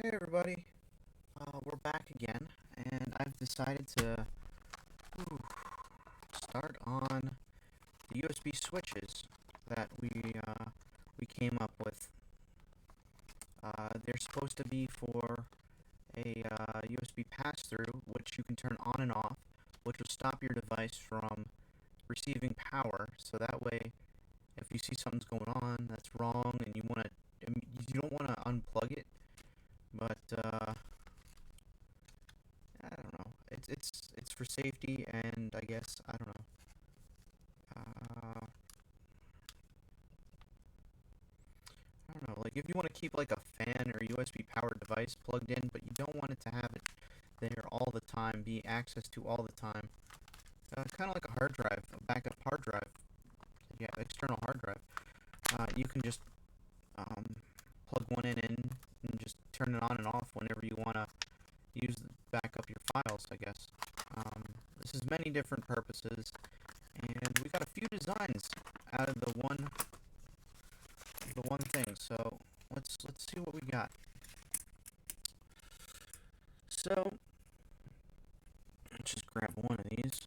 Hey everybody, we're back again, and I've decided to start on the USB switches that we came up with. They're supposed to be for a USB pass-through, which you can turn on and off, which will stop your device from receiving power. So that way, if you see something's going on that's wrong and you don't want to unplug it, but I don't know. It's for safety, and I guess I don't know. I don't know. Like if you want to keep like a fan or USB powered device plugged in, but you don't want it to have it there all the time, be access to all the time. Kind of like a hard drive, a backup hard drive. Yeah, external hard drive. You can just um, plug one in and just turn it on and off whenever you want to use back up your files, I guess. This is many different purposes, and we got a few designs out of the one thing. So let's see what we got. So let's just grab one of these.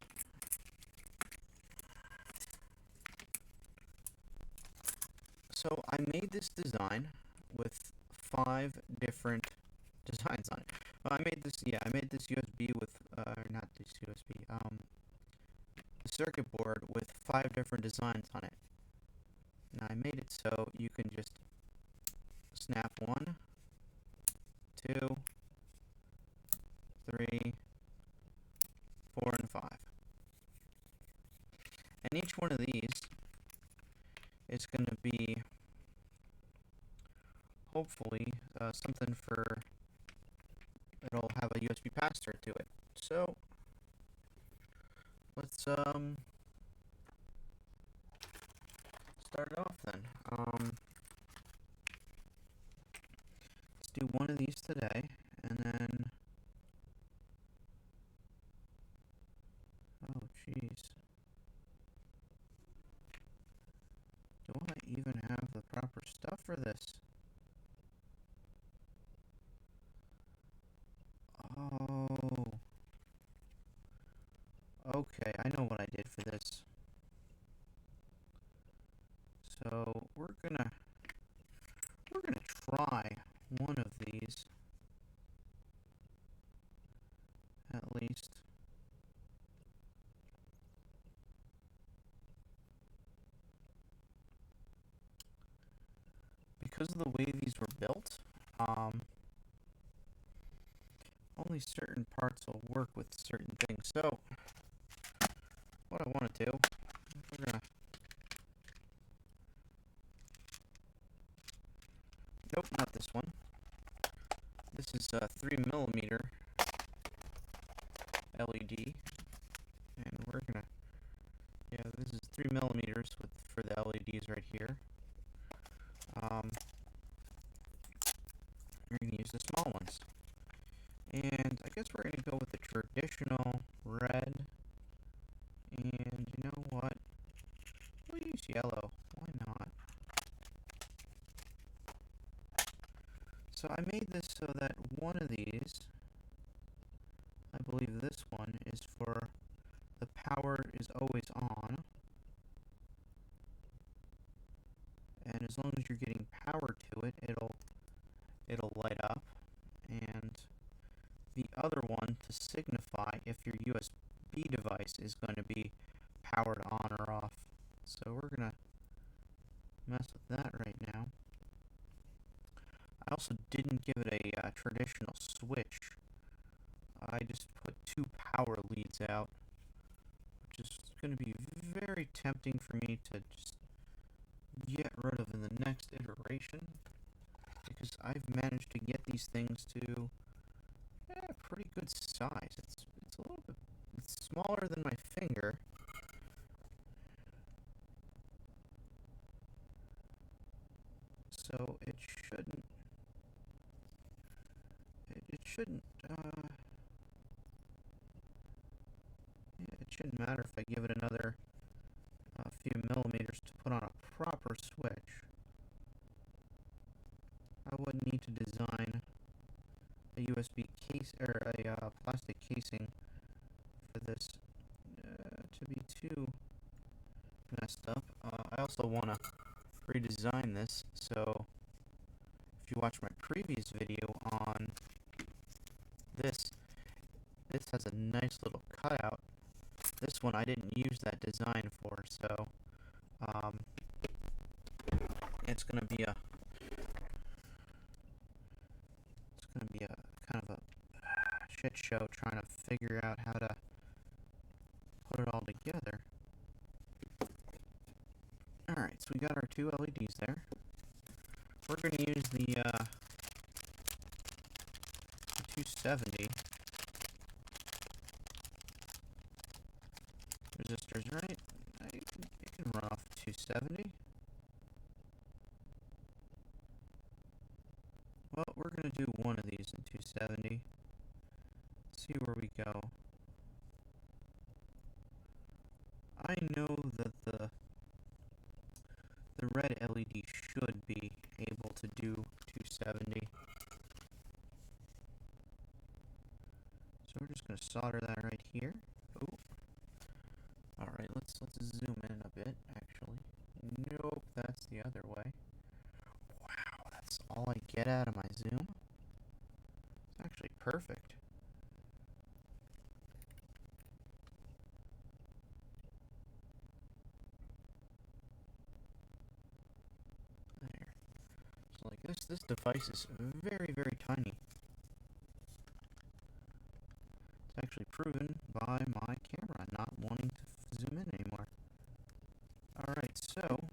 So I made this design with 5 different designs on it. Well, I made this USB with, not this USB, the circuit board with 5 different designs on it. Now I made it so you can just snap 1, 2, 3, 4, and 5. And each one of these is going to be, hopefully, something for, it'll have a USB pass-through to it. So, let's, start it off then. Let's do one of these today, and then, oh jeez. Do I even have the proper stuff for this? Oh. Okay, I know what I did for this. So we're gonna try one of these at least. Because of the way these were built, only certain parts will work with certain things. So what I want to do, we're gonna, nope, not this one. This is a 3mm LED, and we're gonna, yeah, this is 3mm for the LEDs right here. We're gonna use the small ones, and I guess we're gonna go with the traditional red. And you know what? We'll use yellow. Why not? So I made this so that one of these, I believe this one, is for the power is always on. And as long as you're getting power to it, it'll light up. And the other one to signify if your USB device is going to be powered on or off. So we're going to mess with that right now. I also didn't give it a traditional switch. I just put 2 power leads out, which is going to be very tempting for me to just get rid of in the next iteration, because I've managed to get these things to a pretty good size. It's a little bit, it's smaller than my finger. So it shouldn't, it shouldn't, yeah, it shouldn't matter if I give it another few millimeters to put on a proper switch. I wouldn't need to design a USB case or a plastic casing for this to be too messed up. I also want to redesign this, so if you watch my previous video on this, this has a nice little cutout. This one I didn't use that design for, so it's gonna be a kind of a shit show trying to figure out how to put it all together. Alright, so we got our two LEDs there. We're going to use the 270 resistors, right? You can run off 270. Well, we're going to do one of these in 270. See where we go. I know that the red LED should be able to do 270. So we're just going to solder that right here. Oh. Alright, let's zoom in a bit, actually. Nope, that's the other way. Wow, that's all I get out of my zoom? It's actually perfect. There. So like this device is very, very tiny. It's actually proven by my camera not wanting to zoom in anymore. Alright, so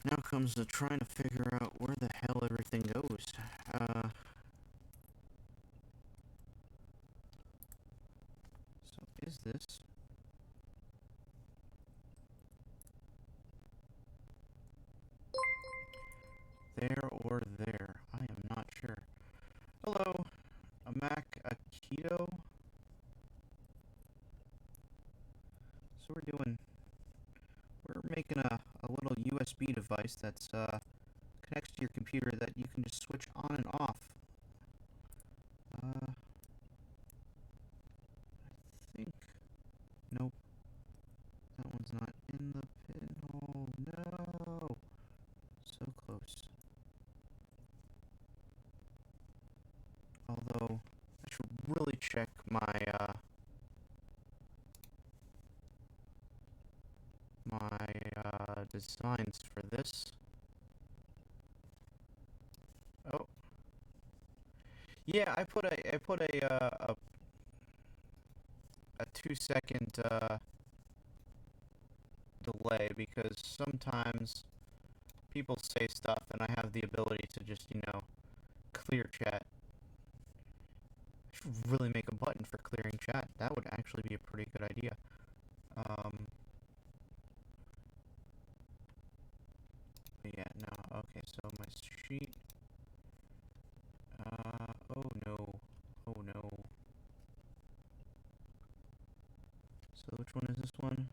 now comes the trying to figure out where the hell everything goes. So is this there or there? I am not sure. Hello, a Mac, a Keto. So we're making a little USB device that's connects to your computer that you can just switch on and off. I think, nope, that one's not in the pinhole. No, so close. Although I should really check my designs for this. Oh, yeah, I put a 2-second delay because sometimes people say stuff and I have the ability to just, clear chat. I should really make a button for clearing chat. That would actually be a pretty good idea. Yeah, no, okay, so my sheet. Oh no. Oh no. So which one is this one?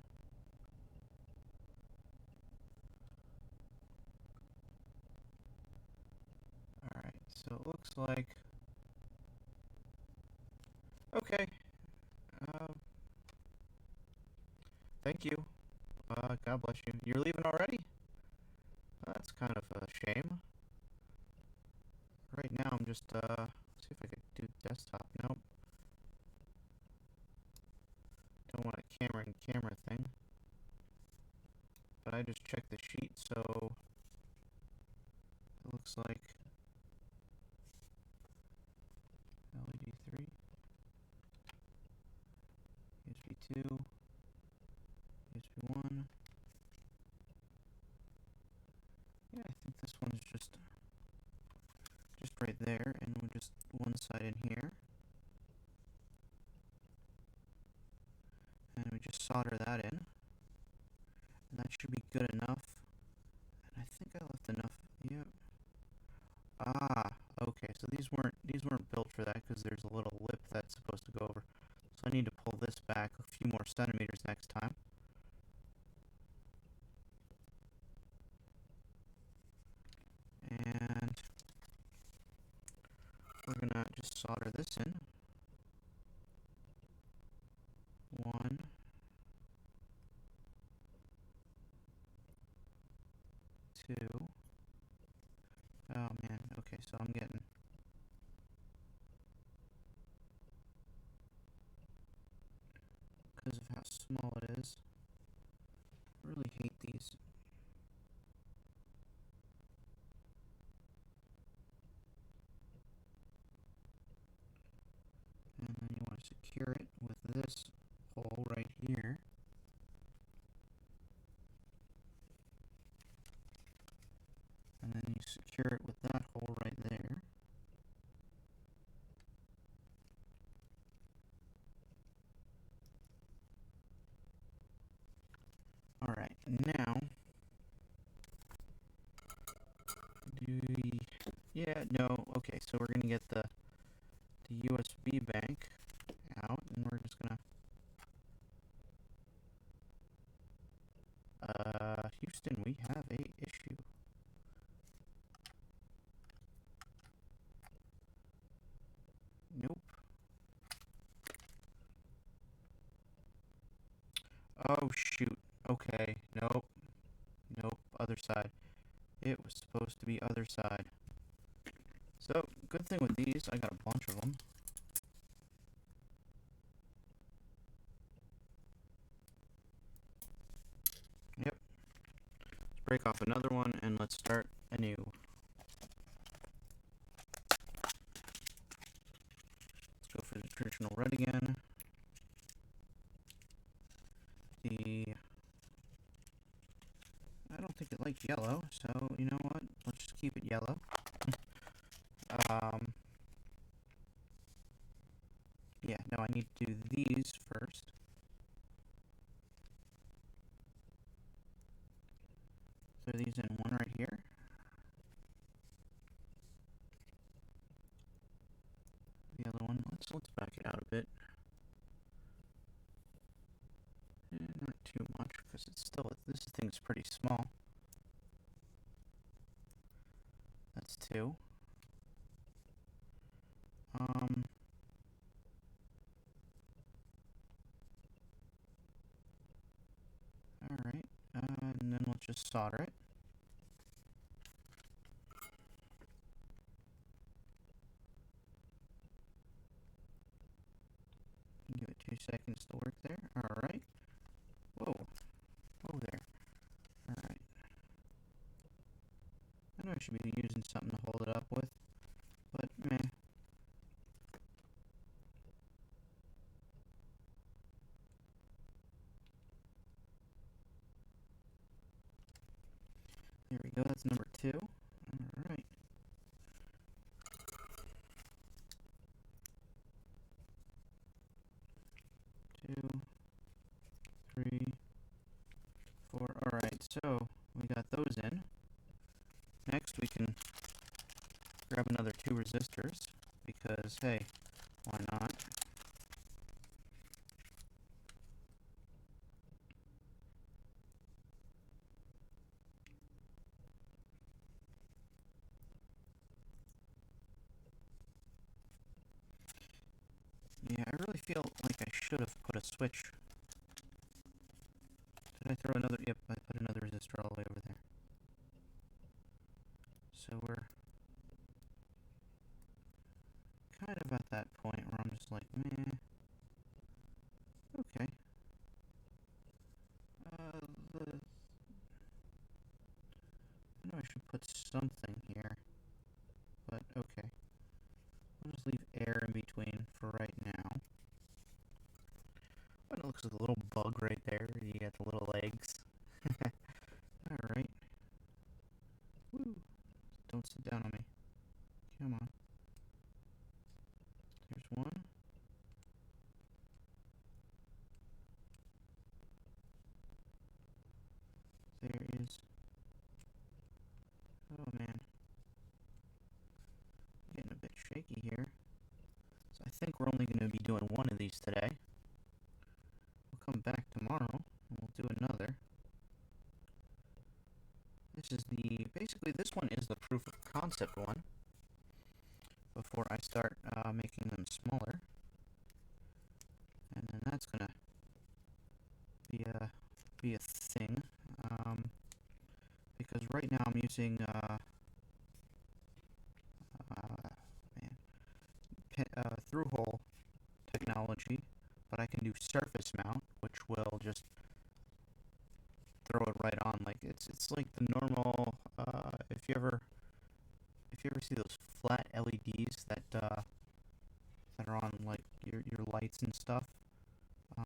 Alright, so it looks like... Okay. Thank you. God bless you. You're leaving already? That's kind of a shame. Right now I'm just, see if I could do desktop. Nope. Don't want a camera and camera thing. But I just checked the sheet, so it looks like LED 3, USB 2, USB 1. Yeah, I think this one's just right there, and we'll just one side in here. And we just solder that in. And that should be good enough. And I think I left enough. Yep. Ah, okay. So these weren't built for that because there's a little lip that's supposed to go over. So I need to pull this back a few more centimeters next time. And solder this in. 1, 2. Oh man, okay, so I'm getting... because of how small it is. I really hate these. And then you want to secure it with this hole right here. And then you secure it with that hole right there. Alright, now... Yeah, no, okay, so we're going to get the USB bank out, and we're just going to... Houston, we have a issue. Nope. Oh, shoot. Okay, nope. Nope, other side. It was supposed to be other side. So, good thing with these, I got a bunch of them. Yep. Let's break off another one, and let's start anew. Let's go for the traditional red again. I don't think it likes yellow, so you know what? Let's just keep it yellow. Yeah, no, I need to do these first. Throw these in one right here. The other one, let's back it out a bit. Not too much, because it's still, this thing's pretty small. That's 2. Alright, and then we'll just solder it. Give it 2 seconds to work there. Alright. Whoa. Whoa there. Alright. I know I should be using something to hold it up with, but meh. There we go, that's number 2. Alright. 2, 3, 4. Alright, so we got those in. Next we can grab another 2 resistors, because hey, why not? Yeah, I really feel like I should have put a switch. Did I throw another? Yep, I put another resistor all the way over there. So we're kind of at that point where I'm just like, meh. Okay. I know I should put something here, but okay. I'll just leave air in between for right now. Oh, it looks like a little bug right there. You got the little legs. Alright. Woo. Don't sit down on me. Come on. There's one. There is... Oh man. Getting a bit shaky here. So I think we're only going to be doing one of these today. We'll come back tomorrow and we'll do another. This is basically this one is the proof of concept one. before I start making them smaller. And then that's gonna be a thing. Because right now I'm using through hole technology, but I can do surface mount, which will just throw it right on. Like it's like the normal. If you ever see those flat LEDs that are on like your lights and stuff. I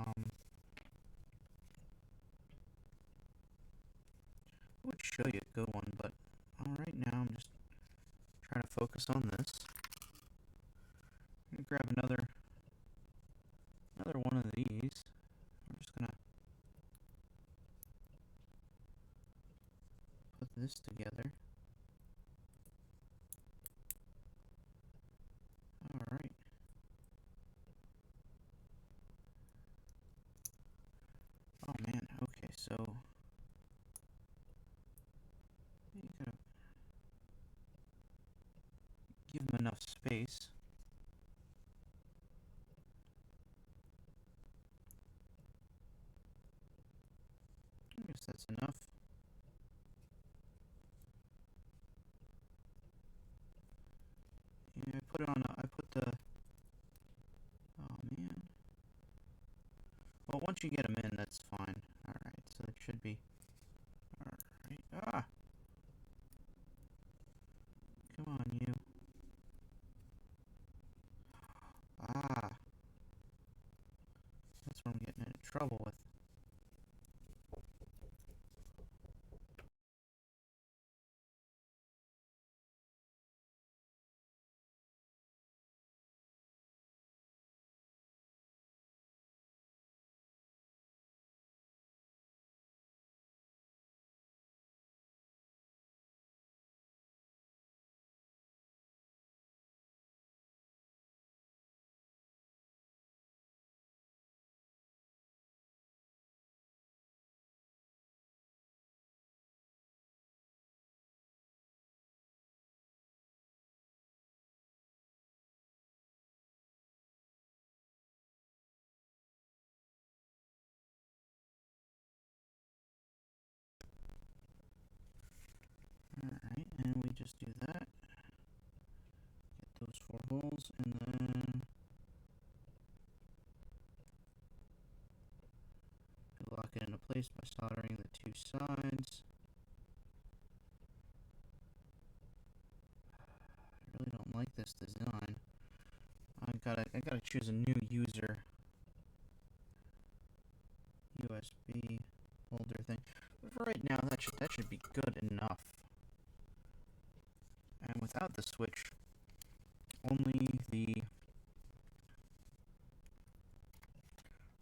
would show you a good one, but right now I'm just trying to focus on this. I'm gonna grab another one of these. I'm just gonna put this together. Alright. Oh man, okay, so you gotta give them enough space. I guess that's enough. Yeah, I put the, oh man. Well, once you get them in, that's fine. Alright, so it should be, alright. Ah! Come on, you. Ah! That's what I'm getting into trouble with. Alright, and we just do that. Get those 4 holes, and then lock it into place by soldering the 2 sides. I really don't like this design. I gotta choose a new user USB holder thing. But for right now, that should be good enough. And without the switch, only the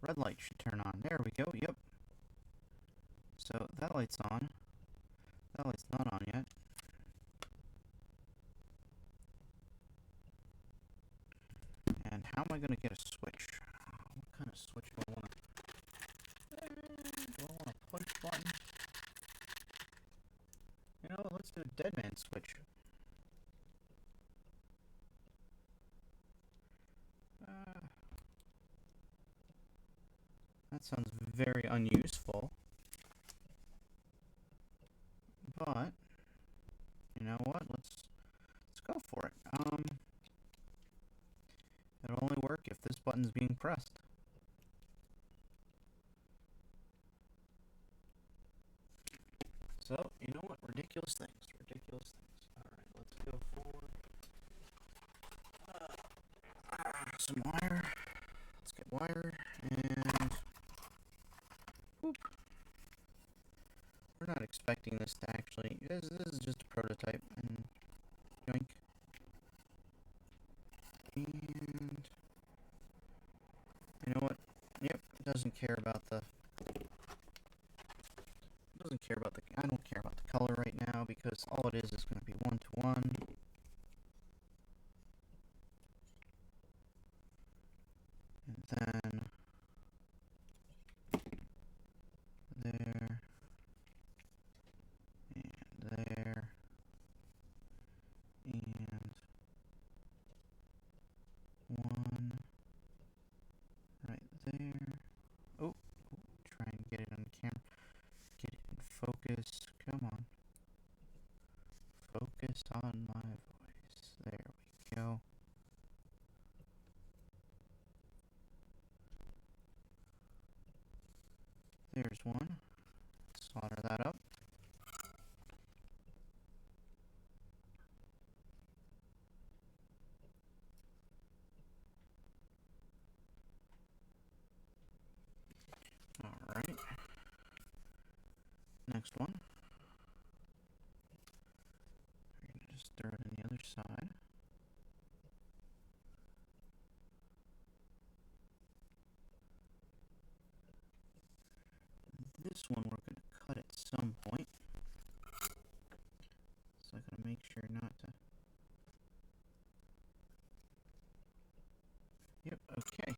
red light should turn on. There we go. Yep. So that light's on. That light's not on yet. And how am I going to get a switch? What kind of switch do I want to... Do I want a push button? You know, let's do a dead man switch. That sounds very unuseful. But, you know what? Let's go for it. It'll only work if this button's being pressed. So, you know what? Ridiculous things. Ridiculous things. Alright, let's go for some wire. Let's get wire, and whoop. We're not expecting this to actually... This is just a prototype, and yoink. And you know what? Yep, it doesn't care about the... I don't care about the color right now, because all it is going to be 1-to-1. And then there, and there, and focus. Come on. Focus on my voice. There we go. There's one. Solder that up. Alright. Next one. We're going to just throw it on the other side. This one we're going to cut at some point. So I gotta make sure not to. Yep, okay.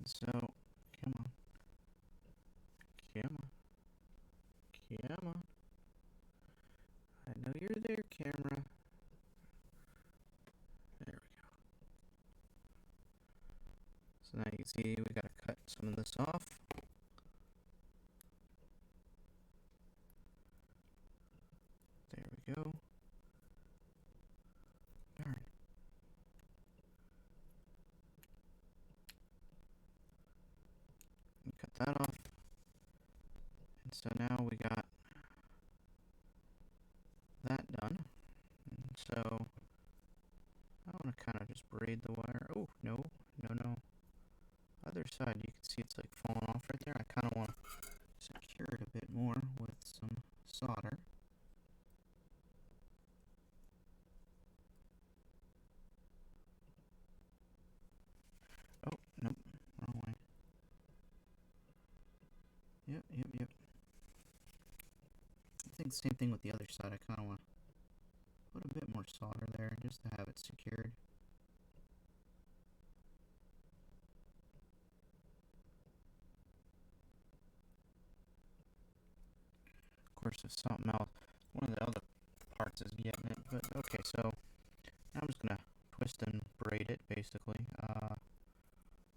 So, come on. Come on. Come on. I know you're there, camera. There we go. So now you can see we gotta cut some of this off. There we go. Darn. And cut that off. And so now we got that done. And so I want to kind of just braid the wire. Oh, no, no, no. Other side, you can see it's like falling off right there. I kind of want to secure it a bit more with some solder. Oh, nope, wrong way. Yep. I think same thing with the other side. I kind of want to put a bit more solder there just to have it secured. Of course, if something else, one of the other parts is getting it, but okay, so I'm just going to twist and braid it, basically,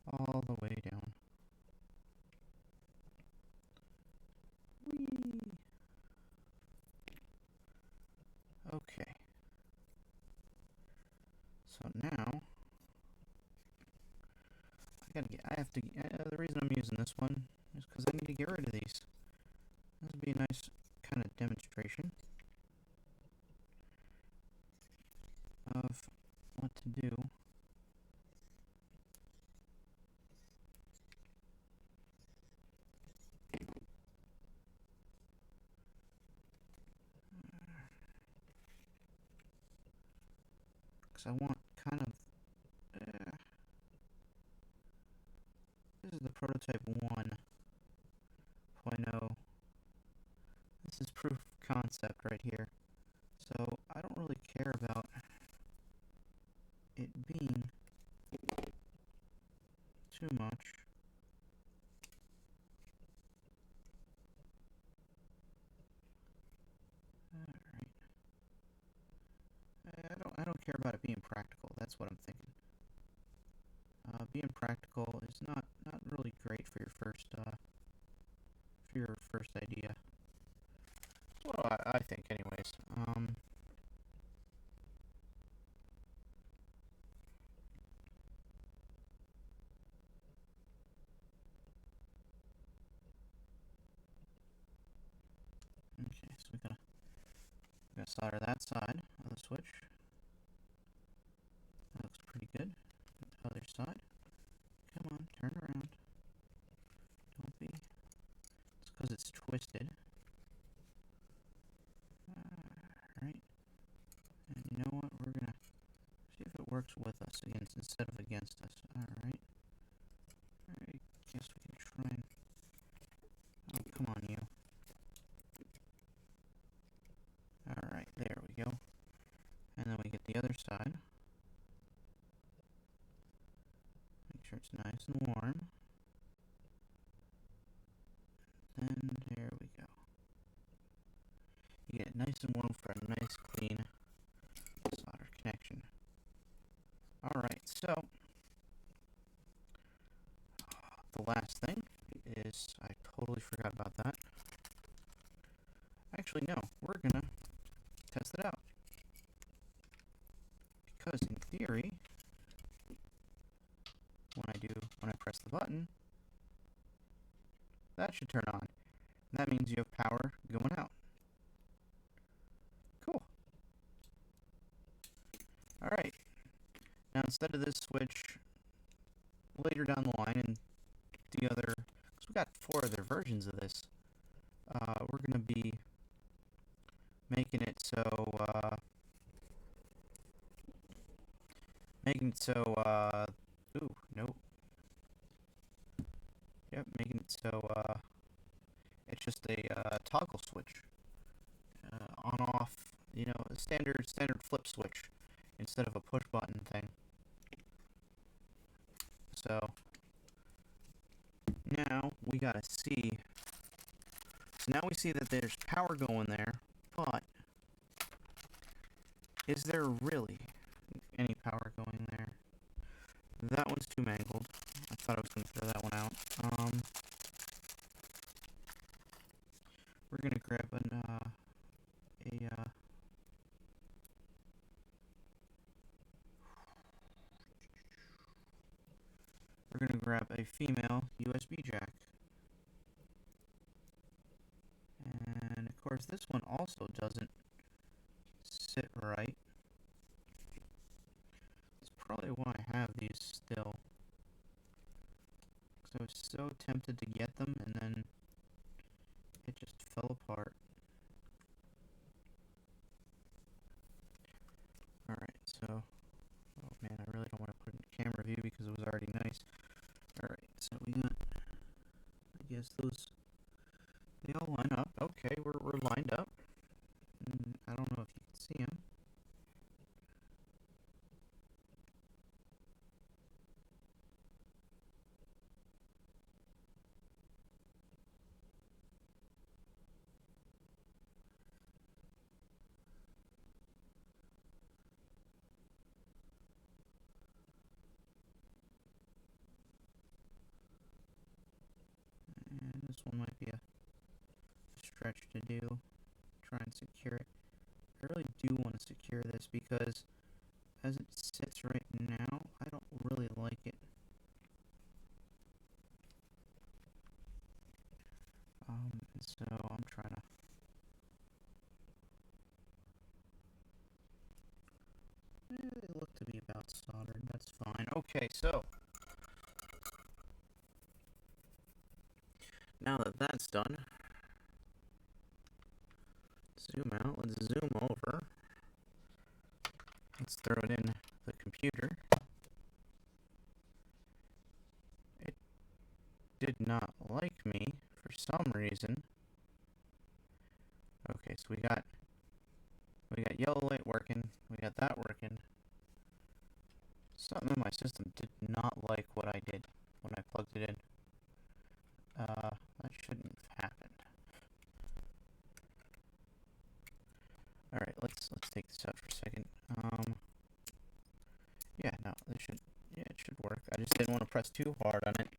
all the way down. Whee! Okay. So now, the reason I'm using this one is because I need to get rid of these. This would be a nice kind of demonstration of what to do. Because I want kind of, this is the prototype 1.0. This is proof of concept right here. So I don't really care about it being too much. Alright. I don't care about it being practical. That's what I'm thinking. Being practical is not really great for your first idea. Well, I think, anyways. Okay, so we gotta solder that side of the switch. That looks pretty good. The other side. Come on, turn around. Don't be. It's because it's twisted. Alright. And you know what? We're gonna see if it works with us instead of against us. Alright. I guess we can try and... Oh, come on, you. Alright, there we go. And then we get the other side. Make sure it's nice and warm. And there we go. You get it nice and warm for a nice, clean solder connection. Alright, so the last thing is, I totally forgot about that. actually, no. We're gonna test it out. Because in theory, when I press the button, that should turn on. And that means you have power going out. Cool. Alright. Now instead of this switch, later down the line and the other, because we got 4 other versions of this, we're going to be making it so, ooh, nope. Yep, making it so, it's just a toggle switch. On off, you know, a standard flip switch instead of a push button thing. So now we gotta see. So now we see that there's power going there, but is there really any power going there? That one's too mangled. I thought I was gonna throw that one out. We're gonna grab we're gonna grab a female USB jack. And of course this one also doesn't sit right. That's probably why I have these still. Because I was so tempted to get them and then it just fell apart. Alright, so, oh man, I really don't want to put it in camera view because it was already nice. Alright, so we got, I guess those, they all line up. Okay, we're lined up. I don't know if you can see them. And this one might be a stretch to do. Try and secure it. I really do want to secure this because as it sits right now, I don't really like it. And so I'm trying to. They look to be about soldered. That's fine. Okay, so now that that's done, zoom out. Let's zoom over. Let's throw it in the computer. It did not like me for some reason. Okay, so we got yellow light working. We got that working. Something in my system did not like what I did when I plugged it in. That shouldn't have happened. Alright, let's take this out for a second. Yeah, no, it should work. I just didn't want to press too hard on it.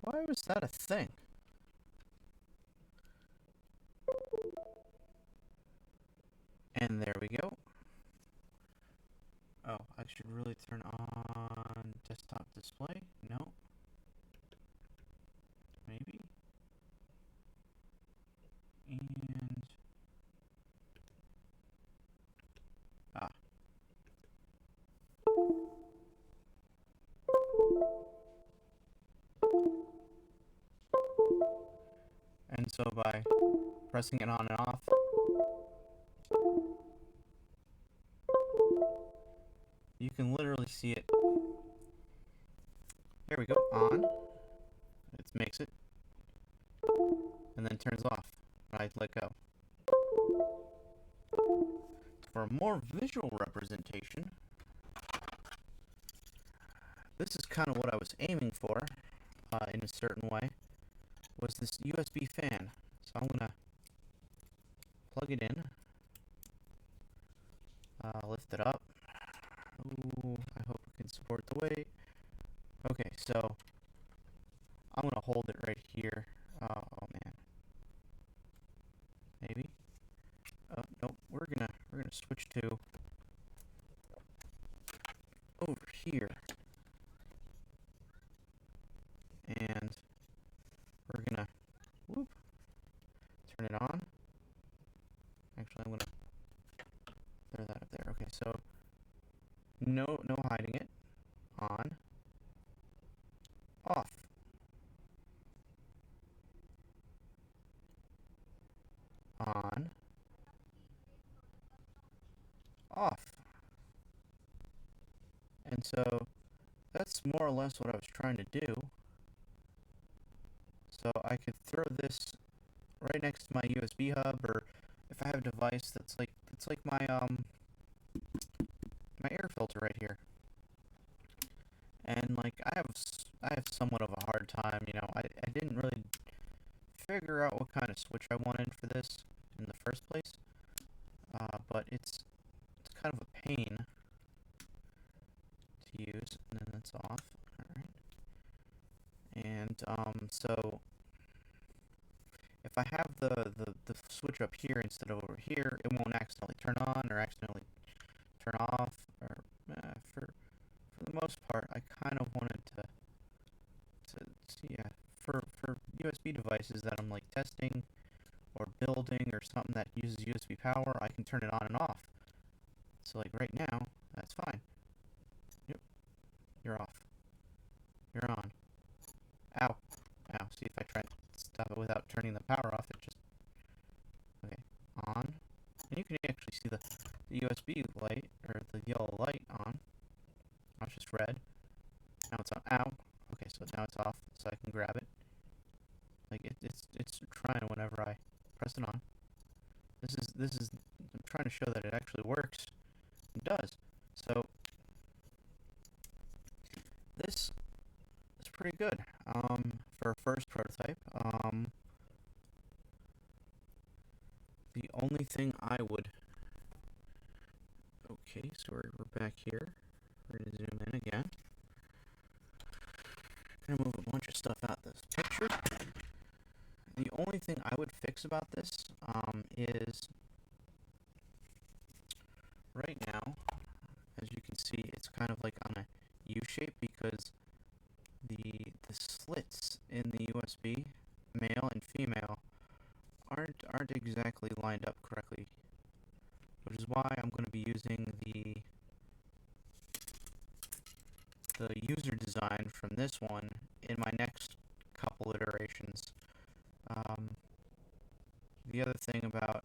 Why was that a thing? And there we go. Oh, I should really turn on desktop display? No. Maybe. And and so by pressing it on and off, you can literally see it. There we go, on. It makes it, and then turns off. I let go. For a more visual representation, this is kind of what I was aiming for, in a certain way, was this USB fan. So I'm gonna plug it in, lift it up. Ooh, I hope it can support the weight. Okay, so I'm gonna hold it right here switch to over here, and we're gonna whoop, turn it on. Actually, I'm gonna throw that up there. Okay, so no hiding it. On, off, on, off. And so that's more or less what I was trying to do. So I could throw this right next to my USB hub, or if I have a device that's like, it's like my my air filter right here. And like I have somewhat of a hard time, you know. I didn't really figure out what kind of switch I wanted for this in the first place. But it's kind of a pain to use, and then that's off. Alright. And so if I have the switch up here instead of over here, it won't accidentally turn on or accidentally turn off. Or for the most part, I kind of wanted to yeah, for USB devices that I'm like testing or building or something that uses USB power, I can turn it on and off. So like right now, that's fine. Yep, you're off. You're on. Ow. Ow. See, if I try to stop it without turning the power off, it just... Okay, on. And you can actually see the USB light, or the yellow light on. Now it's just red. Now it's on. Ow. Okay, so now it's off, so I can grab it. Like, it's trying whenever I press it on. This is, I'm trying to show that it actually works. It does. So, this is pretty good, for a first prototype. The only thing I would... Okay, so we're back here. We're going to zoom in again. I'm going to move a bunch of stuff out this picture. The only thing I would fix about this is right now, as you can see, it's kind of like on a U shape because the slits in the USB, male and female, aren't exactly lined up correctly, which is why I'm going to be using the user design from this one in my next couple iterations. The other thing about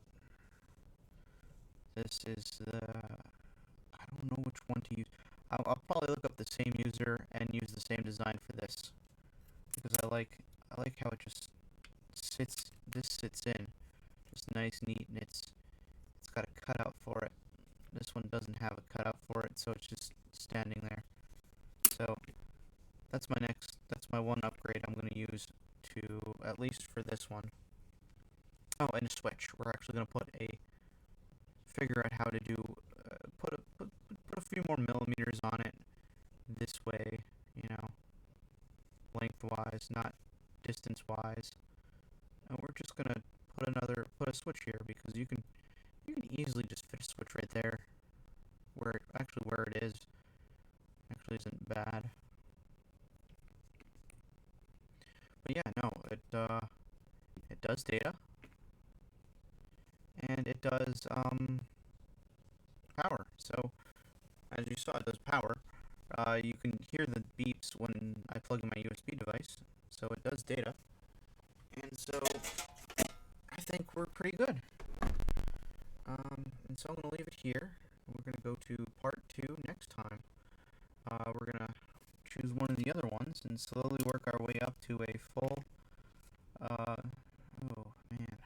this is I don't know which one to use. I'll probably look up the same user and use the same design for this because I like how it just sits. This sits in just nice, neat, and it's got a cutout for it. This one doesn't have a cutout for it, so it's just standing there. So that's my one upgrade I'm going to use to, at least for this one. Oh, and a switch. We're actually going to figure out how to do, put a few more millimeters on it this way, you know, lengthwise, not distance-wise. And we're just going to put a switch here because you can easily just fit a switch right there, where it is actually isn't bad. But yeah, no, it does data, and it does power. So as you saw, it does power. You can hear the beeps when I plug in my USB device, so it does data. And so I think we're pretty good. And so I'm going to leave it here. We're going to go to part 2 next time. We're going to choose one of the other ones and slowly work our way up to a full, oh man.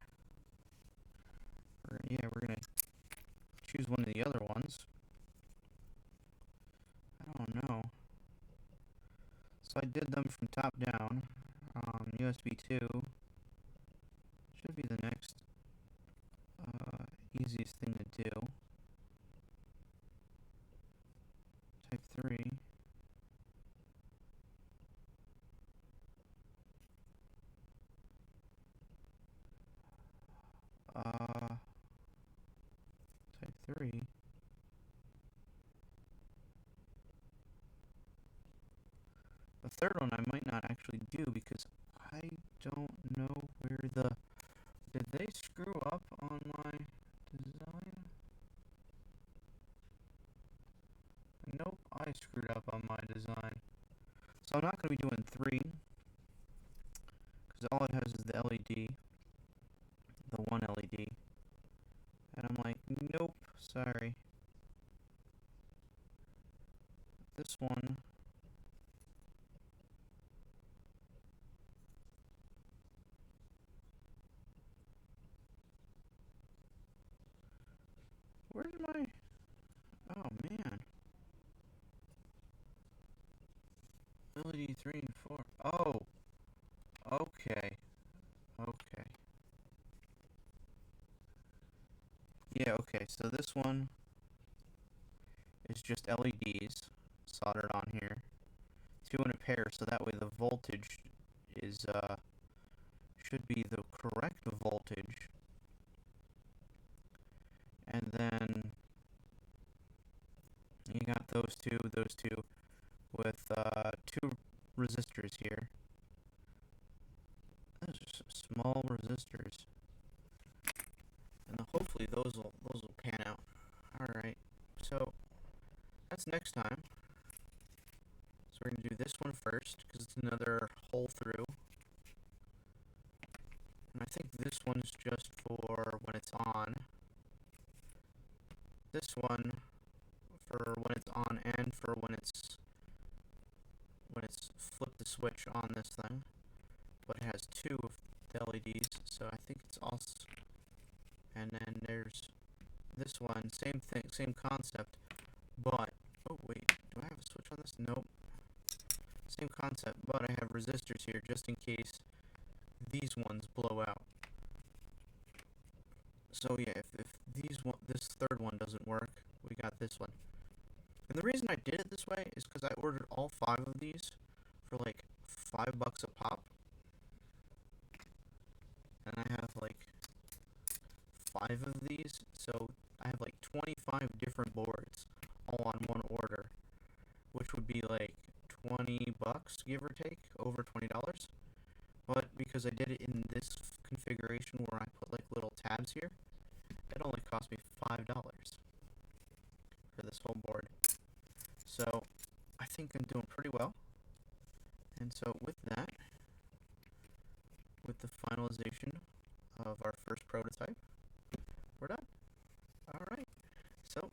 We're going to choose one of the other ones. I don't know. So I did them from top down. USB 2 should be the next easiest thing to do. Type 3. Type 3. actually do, because I don't know where the... Did they screw up on my design? Nope, I screwed up on my design. So I'm not going to be doing 3, because all it has is the LED, the one LED. And I'm like, nope, sorry. This one... Where's my... Oh, man. LED 3 and 4. Oh! Okay. Okay. Yeah, okay, so this one is just LEDs soldered on here. 2 in a pair, so that way the voltage is, should be the correct voltage. And then you got those two with, 2 resistors here. Those are some small resistors. And hopefully those will pan out. Alright, so that's next time. So we're going to do this one first, because it's another hole through. And I think this one's just for when it's on. This one for when it's on, and for when it's flipped the switch on this thing. But it has 2 of the LEDs, so I think it's also... And then there's this one, same thing, same concept, but... Oh, wait, do I have a switch on this? Nope. Same concept, but I have resistors here just in case these ones blow out. So yeah, if this third one doesn't work, we got this one. And the reason I did it this way is because I ordered all 5 of these for like $5 a pop. And I have like 5 of these, so I have like 25 different boards all on one order, which would be like $20, give or take, over $20. But because I did it in this configuration where I put like little tabs here, it only cost me $5 for this whole board. So I think I'm doing pretty well. And so with that, with the finalization of our first prototype, we're done. Alright, so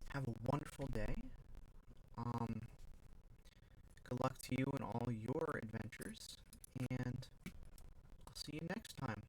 have a wonderful day. Good luck to you in all your adventures, and I'll see you next time.